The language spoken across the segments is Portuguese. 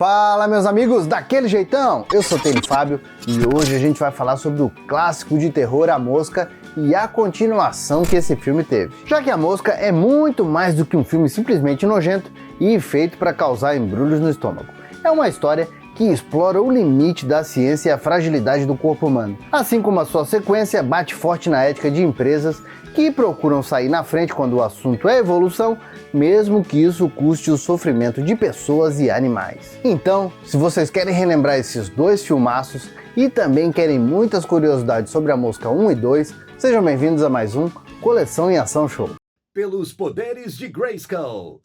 Fala, meus amigos, daquele jeitão? Eu sou Tênis Fábio e hoje a gente vai falar sobre o clássico de terror A Mosca e a continuação que esse filme teve. Já que A Mosca é muito mais do que um filme simplesmente nojento e feito para causar embrulhos no estômago. É uma história que explora o limite da ciência e a fragilidade do corpo humano, assim como a sua sequência bate forte na ética de empresas que procuram sair na frente quando o assunto é evolução, mesmo que isso custe o sofrimento de pessoas e animais. Então, se vocês querem relembrar esses dois filmaços e também querem muitas curiosidades sobre A Mosca 1 e 2, sejam bem-vindos a mais um Coleção em Ação Show. Pelos poderes de Grayskull.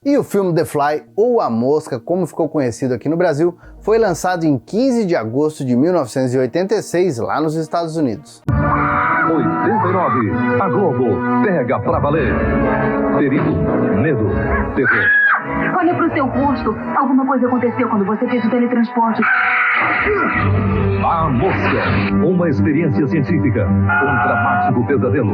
E o filme The Fly, ou A Mosca, como ficou conhecido aqui no Brasil, foi lançado em 15 de agosto de 1986, lá nos Estados Unidos. 89, a Globo pega pra valer. Perigo, medo, terror. Olha pro seu rosto. Alguma coisa aconteceu quando você fez o teletransporte. A Mosca, uma experiência científica, um dramático pesadelo.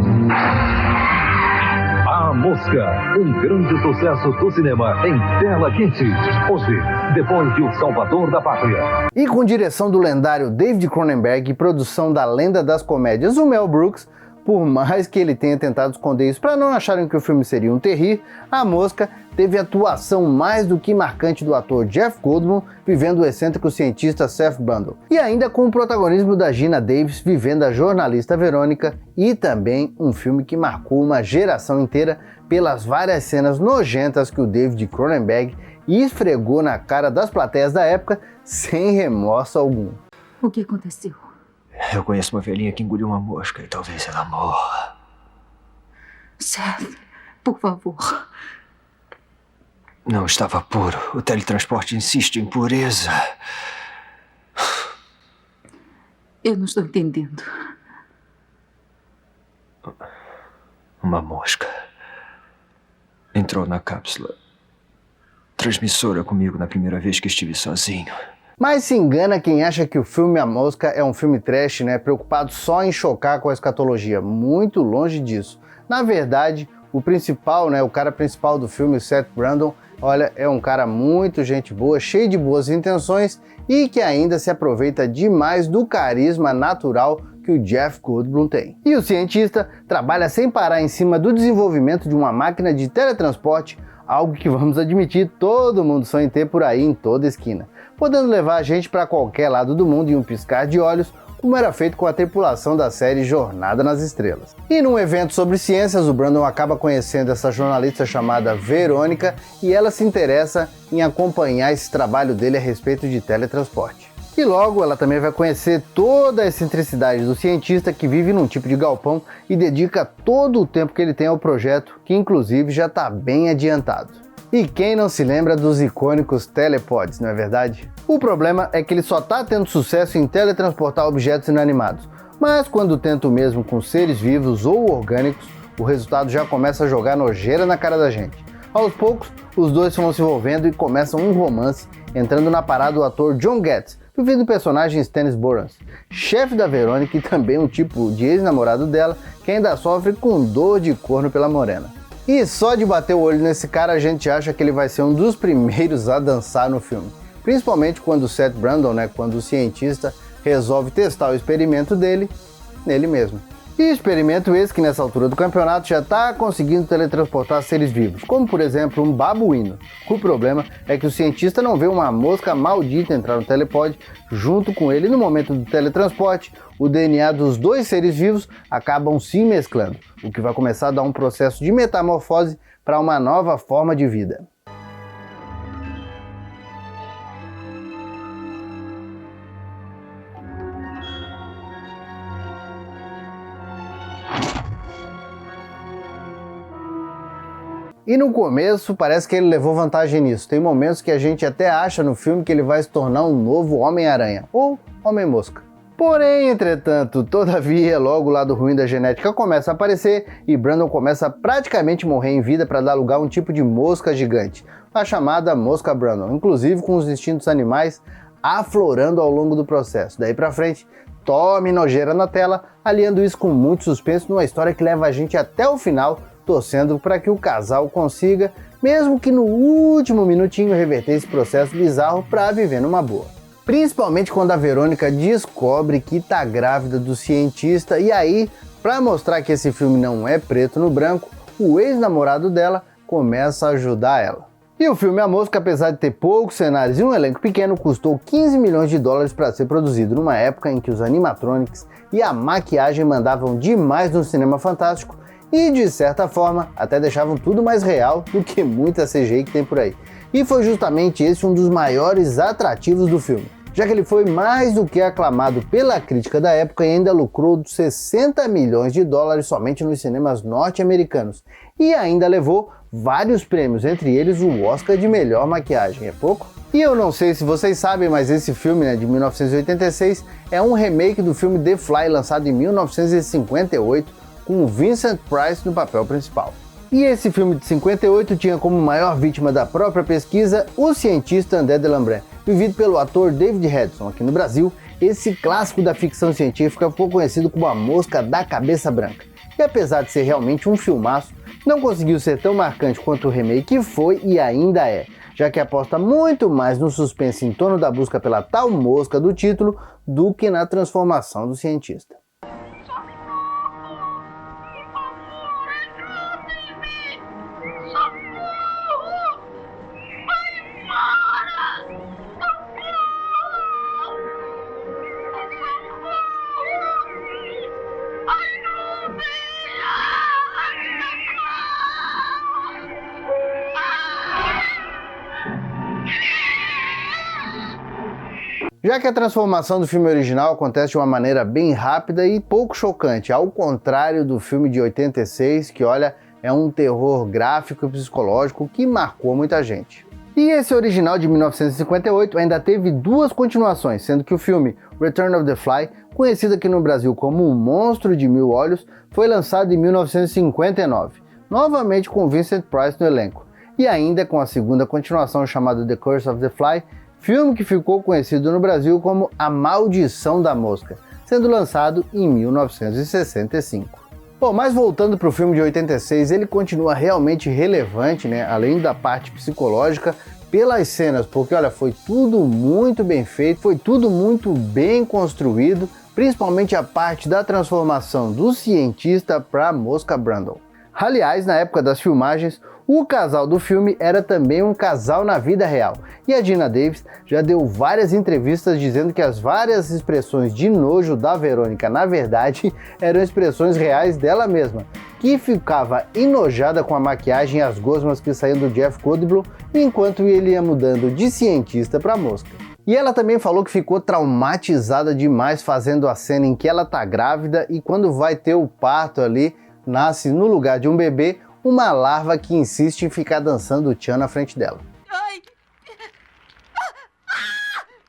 A Mosca, um grande sucesso do cinema em tela quente. Hoje, depois de O Salvador da Pátria. E com direção do lendário David Cronenberg e produção da lenda das comédias, o Mel Brooks, por mais que ele tenha tentado esconder isso para não acharem que o filme seria um terrir, A Mosca teve a atuação mais do que marcante do ator Jeff Goldblum vivendo o excêntrico cientista Seth Brundle, e ainda com o protagonismo da Geena Davis vivendo a jornalista Verônica, e também um filme que marcou uma geração inteira pelas várias cenas nojentas que o David Cronenberg esfregou na cara das plateias da época sem remorso algum. O que aconteceu? Eu conheço uma velhinha que engoliu uma mosca e talvez ela morra. Seth, por favor. Não estava puro. O teletransporte insiste em pureza. Eu não estou entendendo. Uma mosca entrou na cápsula transmissora comigo na primeira vez que estive sozinho. Mas se engana quem acha que o filme A Mosca é um filme trash, preocupado só em chocar com a escatologia. Muito longe disso. Na verdade, o cara principal do filme, o Seth Brundle, olha, é um cara muito gente boa, cheio de boas intenções e que ainda se aproveita demais do carisma natural que o Jeff Goldblum tem. E o cientista trabalha sem parar em cima do desenvolvimento de uma máquina de teletransporte, algo que, vamos admitir, todo mundo sonha em ter por aí em toda esquina, podendo levar a gente para qualquer lado do mundo em um piscar de olhos, como era feito com a tripulação da série Jornada nas Estrelas. E num evento sobre ciências, o Brundle acaba conhecendo essa jornalista chamada Verônica e ela se interessa em acompanhar esse trabalho dele a respeito de teletransporte. E logo ela também vai conhecer toda a excentricidade do cientista que vive num tipo de galpão e dedica todo o tempo que ele tem ao projeto, que inclusive já está bem adiantado. E quem não se lembra dos icônicos telepods, não é verdade? O problema é que ele só tá tendo sucesso em teletransportar objetos inanimados, mas quando tenta o mesmo com seres vivos ou orgânicos, o resultado já começa a jogar nojeira na cara da gente. Aos poucos, os dois vão se envolvendo e começam um romance, entrando na parada o ator John Getz, vivendo o personagem Stannis Borans, chefe da Verônica e também um tipo de ex-namorado dela que ainda sofre com dor de corno pela morena. E só de bater o olho nesse cara a gente acha que ele vai ser um dos primeiros a dançar no filme. Principalmente quando o Seth Brundle, quando o cientista resolve testar o experimento dele nele mesmo. E experimento esse que nessa altura do campeonato já está conseguindo teletransportar seres vivos, como por exemplo um babuíno. O problema é que o cientista não vê uma mosca maldita entrar no telepod junto com ele. No momento do teletransporte, o DNA dos dois seres vivos acabam se mesclando, o que vai começar a dar um processo de metamorfose para uma nova forma de vida. E no começo parece que ele levou vantagem nisso. Tem momentos que a gente até acha no filme que ele vai se tornar um novo Homem-Aranha, ou Homem-Mosca. Porém, entretanto, todavia, logo o lado ruim da genética começa a aparecer e Brandon começa a praticamente morrer em vida para dar lugar a um tipo de mosca gigante, a chamada mosca Brandon, inclusive com os instintos animais aflorando ao longo do processo. Daí pra frente, tome nojeira na tela, aliando isso com muito suspense numa história que leva a gente até o final, torcendo para que o casal consiga, mesmo que no último minutinho, reverter esse processo bizarro para viver numa boa. Principalmente quando a Verônica descobre que tá grávida do cientista e aí, para mostrar que esse filme não é preto no branco, o ex-namorado dela começa a ajudar ela. E o filme A Mosca, apesar de ter poucos cenários e um elenco pequeno, custou 15 milhões de dólares para ser produzido numa época em que os animatronics e a maquiagem mandavam demais no cinema fantástico e, de certa forma, até deixavam tudo mais real do que muita CGI que tem por aí. E foi justamente esse um dos maiores atrativos do filme, já que ele foi mais do que aclamado pela crítica da época e ainda lucrou 60 milhões de dólares somente nos cinemas norte-americanos e ainda levou vários prêmios, entre eles o Oscar de melhor maquiagem. É pouco? E eu não sei se vocês sabem, mas esse filme, de 1986 é um remake do filme The Fly, lançado em 1958, com Vincent Price no papel principal. E esse filme de 58 tinha como maior vítima da própria pesquisa o cientista André Delambre, vivido pelo ator David Hedson. Aqui no Brasil, esse clássico da ficção científica ficou conhecido como A Mosca da Cabeça Branca. E apesar de ser realmente um filmaço, não conseguiu ser tão marcante quanto o remake foi e ainda é, já que aposta muito mais no suspense em torno da busca pela tal mosca do título do que na transformação do cientista. Já que a transformação do filme original acontece de uma maneira bem rápida e pouco chocante, ao contrário do filme de 86, que olha, é um terror gráfico e psicológico que marcou muita gente. E esse original de 1958 ainda teve duas continuações, sendo que o filme Return of the Fly, conhecido aqui no Brasil como O Monstro de Mil Olhos, foi lançado em 1959, novamente com Vincent Price no elenco, e ainda com a segunda continuação chamada The Curse of the Fly, filme que ficou conhecido no Brasil como A Maldição da Mosca, sendo lançado em 1965. Bom, mas voltando para o filme de 86, ele continua realmente relevante, além da parte psicológica, pelas cenas, porque olha, foi tudo muito bem feito, foi tudo muito bem construído, principalmente a parte da transformação do cientista para a mosca Brandon. Aliás, na época das filmagens, o casal do filme era também um casal na vida real, e a Geena Davis já deu várias entrevistas dizendo que as várias expressões de nojo da Verônica, na verdade, eram expressões reais dela mesma, que ficava enojada com a maquiagem e as gosmas que saíam do Jeff Goldblum, enquanto ele ia mudando de cientista para mosca. E ela também falou que ficou traumatizada demais fazendo a cena em que ela tá grávida e quando vai ter o parto ali, nasce no lugar de um bebê uma larva que insiste em ficar dançando o tchan na frente dela. Ai!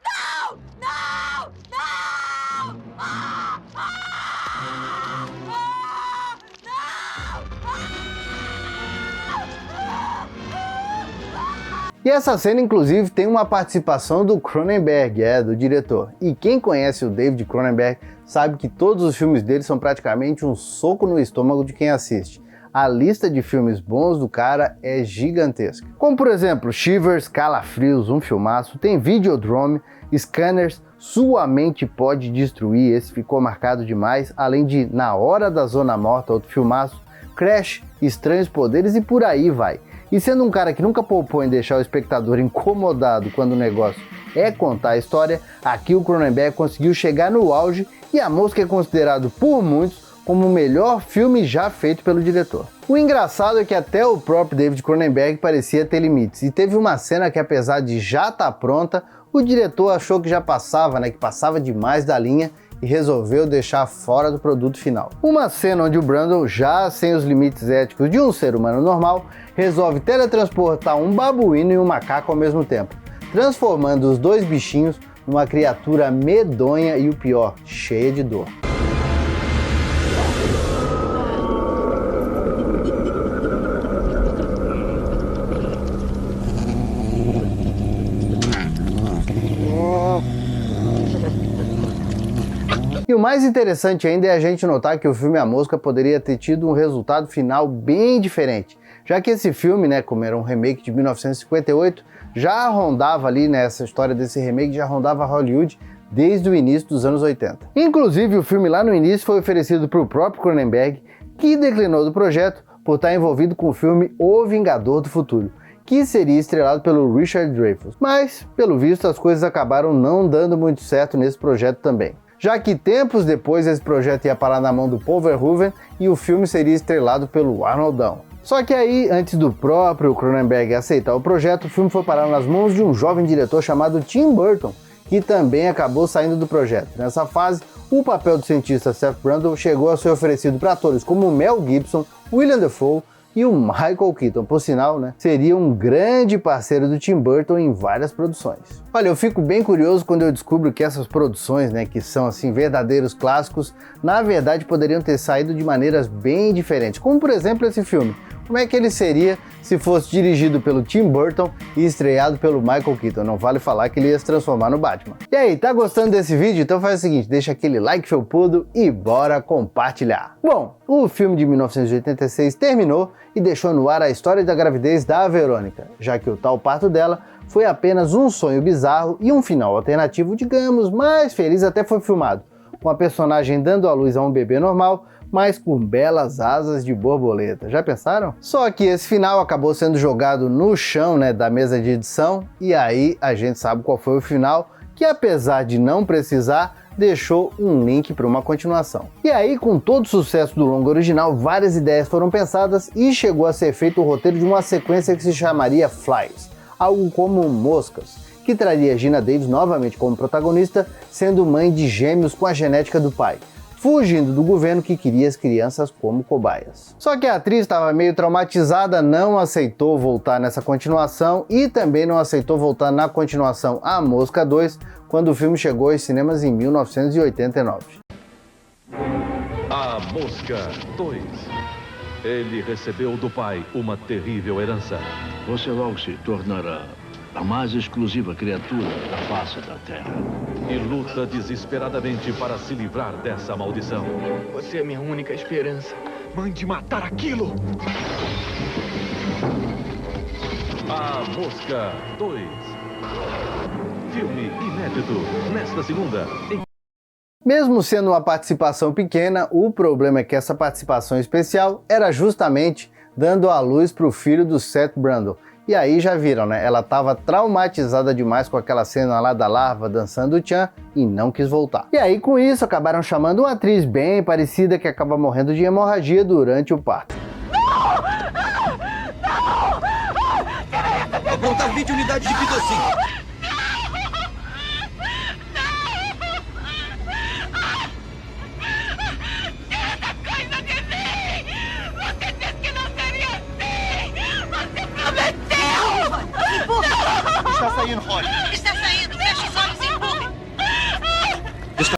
Não! Não! Não! E essa cena, inclusive, tem uma participação do Cronenberg, do diretor. E quem conhece o David Cronenberg sabe que todos os filmes dele são praticamente um soco no estômago de quem assiste. A lista de filmes bons do cara é gigantesca. Como, por exemplo, Shivers, Calafrios, um filmaço, tem Videodrome, Scanners, Sua Mente Pode Destruir, esse ficou marcado demais, além de Na Hora da Zona Morta, outro filmaço, Crash, Estranhos Poderes e por aí vai. E sendo um cara que nunca poupou em deixar o espectador incomodado quando o negócio é contar a história, aqui o Cronenberg conseguiu chegar no auge e A Mosca é considerado por muitos como o melhor filme já feito pelo diretor. O engraçado é que até o próprio David Cronenberg parecia ter limites, e teve uma cena que, apesar de já estar pronta, o diretor achou que já passava, que passava demais da linha e resolveu deixar fora do produto final. Uma cena onde o Brandon, já sem os limites éticos de um ser humano normal, resolve teletransportar um babuíno e um macaco ao mesmo tempo, transformando os dois bichinhos numa criatura medonha e o pior, cheia de dor. E o mais interessante ainda é a gente notar que o filme A Mosca poderia ter tido um resultado final bem diferente, já que esse filme, né, como era um remake de 1958, já rondava ali, né, essa história desse remake já rondava Hollywood desde o início dos anos 80. Inclusive, o filme lá no início foi oferecido para o próprio Cronenberg, que declinou do projeto por estar envolvido com o filme O Vingador do Futuro, que seria estrelado pelo Richard Dreyfuss. Mas, pelo visto, as coisas acabaram não dando muito certo nesse projeto também, já que tempos depois esse projeto ia parar na mão do Paul Verhoeven e o filme seria estrelado pelo Arnoldão. Só que aí, antes do próprio Cronenberg aceitar o projeto, o filme foi parar nas mãos de um jovem diretor chamado Tim Burton, que também acabou saindo do projeto. Nessa fase, o papel do cientista Seth Brundle chegou a ser oferecido para atores como Mel Gibson, William Dafoe e o Michael Keaton. Por sinal, né, seria um grande parceiro do Tim Burton em várias produções. Olha, eu fico bem curioso quando eu descubro que essas produções, né, que são assim verdadeiros clássicos, na verdade poderiam ter saído de maneiras bem diferentes, como por exemplo esse filme. Como é que ele seria se fosse dirigido pelo Tim Burton e estreado pelo Michael Keaton? Não vale falar que ele ia se transformar no Batman. E aí, tá gostando desse vídeo? Então faz o seguinte, deixa aquele like felpudo e bora compartilhar. Bom, o filme de 1986 terminou e deixou no ar a história da gravidez da Verônica, já que o tal parto dela foi apenas um sonho bizarro e um final alternativo, digamos, mais feliz até foi filmado, com a personagem dando à luz a um bebê normal, mas com belas asas de borboleta. Já pensaram? Só que esse final acabou sendo jogado no chão, né, da mesa de edição, e aí a gente sabe qual foi o final, que apesar de não precisar, deixou um link para uma continuação. E aí, com todo o sucesso do longa original, várias ideias foram pensadas e chegou a ser feito o roteiro de uma sequência que se chamaria Flies, algo como Moscas, que traria Geena Davis novamente como protagonista, sendo mãe de gêmeos com a genética do pai, fugindo do governo que queria as crianças como cobaias. Só que a atriz estava meio traumatizada, não aceitou voltar nessa continuação e também não aceitou voltar na continuação A Mosca 2, quando o filme chegou aos cinemas em 1989. A Mosca 2. Ele recebeu do pai uma terrível herança. Você logo se tornará a mais exclusiva criatura da face da Terra. E luta desesperadamente para se livrar dessa maldição. Você é minha única esperança. Mande matar aquilo! A Mosca 2. Filme inédito nesta segunda. Mesmo sendo uma participação pequena, o problema é que essa participação especial era justamente dando a luz para o filho do Seth Brundle. E aí já viram, né? Ela estava traumatizada demais com aquela cena lá da larva dançando o Chan e não quis voltar. E aí com isso acabaram chamando uma atriz bem parecida que acaba morrendo de hemorragia durante o parto. Aprontar vídeo unidade de Pidocin. Está saindo, Holly. Está saindo, fecha os olhos e empurre.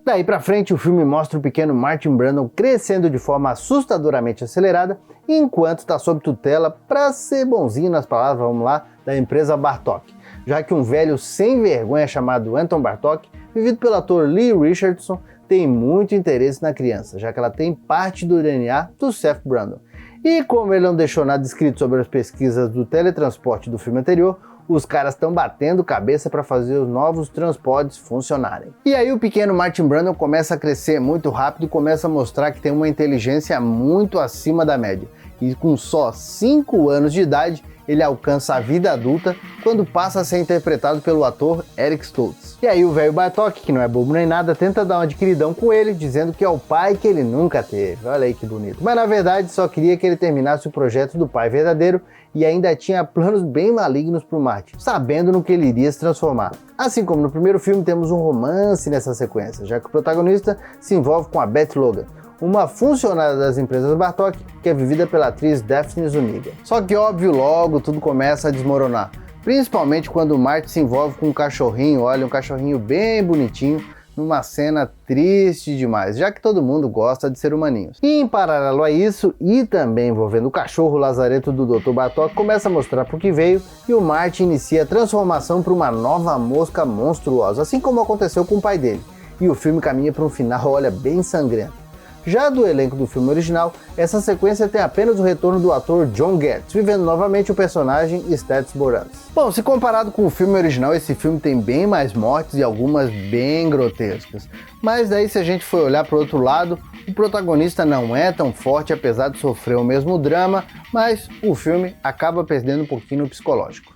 Daí pra frente o filme mostra o pequeno Martin Brundle crescendo de forma assustadoramente acelerada, enquanto está sob tutela, pra ser bonzinho nas palavras, vamos lá, da empresa Bartok, já que um velho sem vergonha chamado Anton Bartok, vivido pelo ator Lee Richardson, tem muito interesse na criança, já que ela tem parte do DNA do Seth Brundle. E como ele não deixou nada escrito sobre as pesquisas do teletransporte do filme anterior, os caras estão batendo cabeça para fazer os novos transportes funcionarem. E aí o pequeno Martin Brundle começa a crescer muito rápido e começa a mostrar que tem uma inteligência muito acima da média. E com só 5 anos de idade, ele alcança a vida adulta quando passa a ser interpretado pelo ator Eric Stoltz. E aí o velho Bartok, que não é bobo nem nada, tenta dar uma de queridão com ele, dizendo que é o pai que ele nunca teve. Olha aí que bonito. Mas na verdade só queria que ele terminasse o projeto do pai verdadeiro e ainda tinha planos bem malignos para o Martin, sabendo no que ele iria se transformar. Assim como no primeiro filme, temos um romance nessa sequência, já que o protagonista se envolve com a Beth Logan, uma funcionária das empresas Bartok, que é vivida pela atriz Daphne Zuniga. Só que óbvio, logo tudo começa a desmoronar, Principalmente quando o Marty se envolve com um cachorrinho, olha, um cachorrinho bem bonitinho, numa cena triste demais, já que todo mundo gosta de ser humaninhos. E em paralelo a isso, e também envolvendo o cachorro lazareto do Dr. Bartok, começa a mostrar pro que veio e o Marty inicia a transformação para uma nova mosca monstruosa, assim como aconteceu com o pai dele. E o filme caminha para um final, olha, bem sangrento. Já do elenco do filme original, essa sequência tem apenas o retorno do ator John Getz, vivendo novamente o personagem Stats Boranis. Bom, se comparado com o filme original, esse filme tem bem mais mortes e algumas bem grotescas. Mas daí, se a gente for olhar para o outro lado, o protagonista não é tão forte, apesar de sofrer o mesmo drama, mas o filme acaba perdendo um pouquinho no psicológico.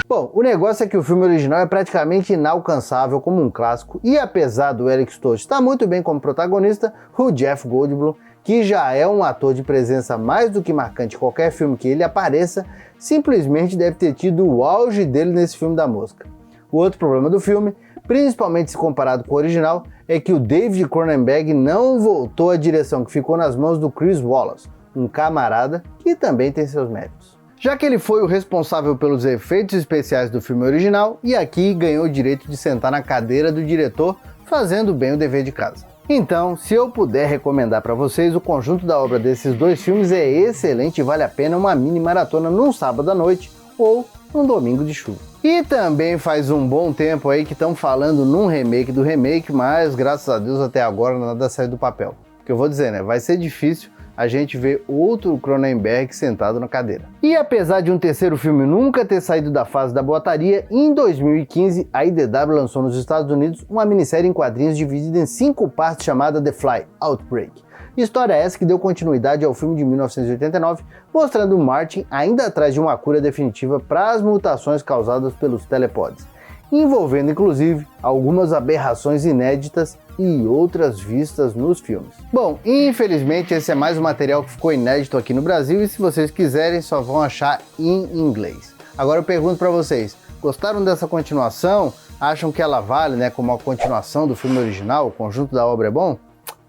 Bom, o negócio é que o filme original é praticamente inalcançável como um clássico e apesar do Eric Stoltz estar muito bem como protagonista, o Jeff Goldblum, que já é um ator de presença mais do que marcante em qualquer filme que ele apareça, simplesmente deve ter tido o auge dele nesse filme da mosca. O outro problema do filme, principalmente se comparado com o original, é que o David Cronenberg não voltou à direção que ficou nas mãos do Chris Wallace, um camarada que também tem seus méritos. Já que ele foi o responsável pelos efeitos especiais do filme original e aqui ganhou o direito de sentar na cadeira do diretor, fazendo bem o dever de casa. Então, se eu puder recomendar para vocês, o conjunto da obra desses dois filmes é excelente e vale a pena uma mini maratona num sábado à noite ou num domingo de chuva. E também faz um bom tempo aí que estão falando num remake do remake, mas graças a Deus até agora nada saiu do papel. Porque eu vou dizer, né, vai ser difícil a gente vê outro Cronenberg sentado na cadeira. E apesar de um terceiro filme nunca ter saído da fase da boataria, em 2015 a IDW lançou nos Estados Unidos uma minissérie em quadrinhos dividida em 5 partes chamada The Fly Outbreak. História essa que deu continuidade ao filme de 1989, mostrando Martin ainda atrás de uma cura definitiva para as mutações causadas pelos telepods, envolvendo inclusive algumas aberrações inéditas e outras vistas nos filmes. Bom, infelizmente esse é mais um material que ficou inédito aqui no Brasil e se vocês quiserem só vão achar em inglês. Agora eu pergunto para vocês, gostaram dessa continuação? Acham que ela vale, né, como a continuação do filme original? O conjunto da obra é bom?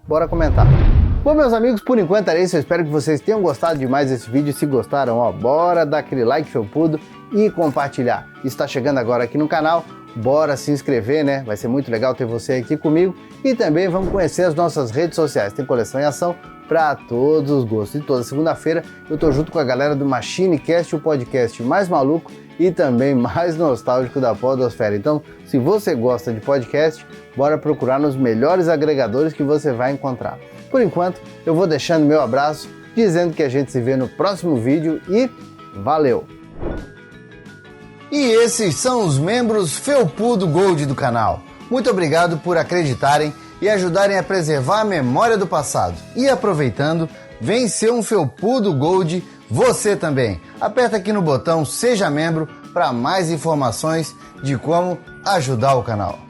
Bora comentar. Bom, meus amigos, por enquanto era isso. Eu espero que vocês tenham gostado demais desse vídeo. Se gostaram, ó, bora dar aquele like felpudo e compartilhar. Está chegando agora aqui no canal, bora se inscrever, né? Vai ser muito legal ter você aqui comigo. E também vamos conhecer as nossas redes sociais. Tem coleção em ação para todos os gostos. E toda segunda-feira eu tô junto com a galera do MachineCast, o podcast mais maluco e também mais nostálgico da podosfera. Então, se você gosta de podcast, bora procurar nos melhores agregadores que você vai encontrar. Por enquanto, eu vou deixando meu abraço, dizendo que a gente se vê no próximo vídeo e valeu! E esses são os membros Felpudo Gold do canal. Muito obrigado por acreditarem e ajudarem a preservar a memória do passado. E aproveitando, vem ser um Felpudo Gold você também. Aperta aqui no botão Seja Membro para mais informações de como ajudar o canal.